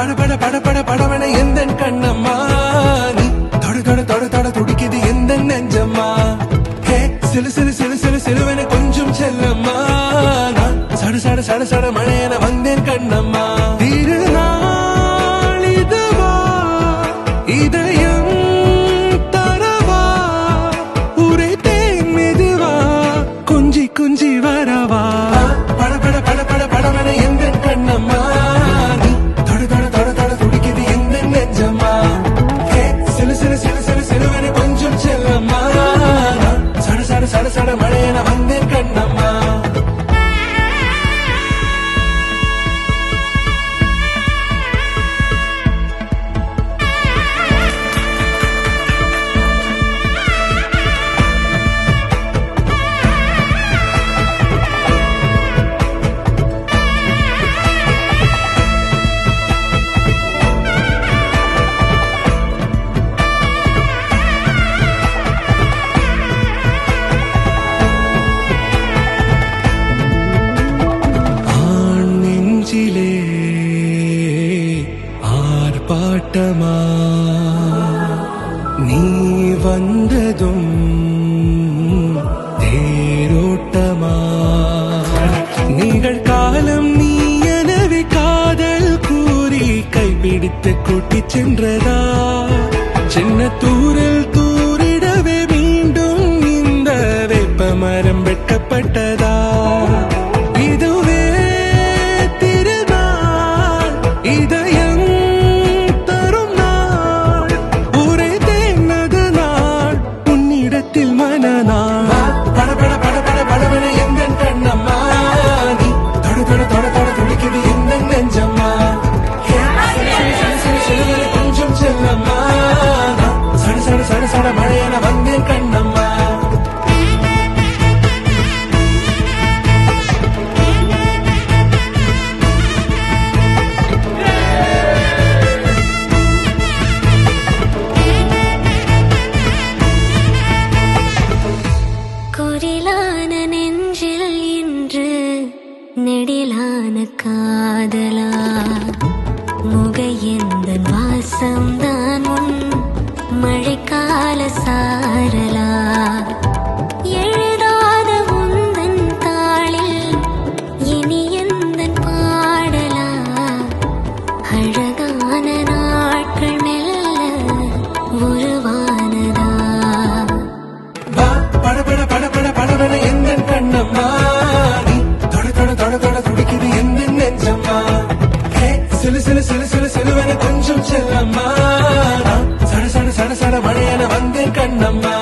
பட பட பட படவன எந்த கண்ணம்மா நீ தொட தொட தொட தொட துடிக்குது எந்த நெஞ்சம்மா ஹே சிலு சிலு சிலு சிலு சிலுவன கொஞ்சம் செல்லம்மா நான் சட சட சட சட மழையன வந்தேன் கண்ணம்மா திருநாள் இதுவா இதயம் தரவா உரைத்தேன் மெதுவா குஞ்சி குஞ்சி வரவா பட பட பட பட படவன எந்த கண்ணம்மா நீ தொட தொட தொட தொட துடிக்குது எந்த நெஞ்சம்மா ஹே சிலு சிலு சிலு சிலு சிலுவன கொஞ்சம் செல்லம்மா நான் சட சட சட சட மழையன வந்தேன் கண்ணம்மா ஆர்ப்பாட்டமா நீ வந்ததும் தேரோட்டமா நிகழ்காலம் நீ எனவே காதல் கூறி கைப்பிடித்து கூட்டிச் சென்றதா சின்ன தூரல் தூரிடவே மீண்டும் இந்த வேப்ப மரம் வெட்கப்பட்டதா இதுவே திருநாள் இதயம் தரும் நாள் உரைத்தேனது நாள் உன்னிடத்தில் மனநாள் பட பட பட பட படவன எந்த கண்ணம்மா நீ தொட தொட தொட தொட துடிக்குது எந்த நெஞ்சம்மா கொஞ்சம் செல்லம்மா சட சட சட சட மழையன வந்தேன் கண்ணம்மா குரிலான நெஞ்சில் இன்று நெடிலான காதலா முக எந்த வாசம்தான் உன் மழைக்கால சாரலா எழுதாத உந்தன் தாளில் இனி எந்தன் பாடலா அழகான நாட்கள் மெல்ல உருவானதா பட பட பட பட படவன எந்த கண்ணம்மா நீ தொட தொட தொட தொட துடிக்குது எந்த நெஞ்சம்மா ஹே சிலு சிலு சிலு சிலு சிலுவன கொஞ்சம் செல்லம்மா நான் சட சட சட சட மழையன வந்தேன் கண்ணம்மா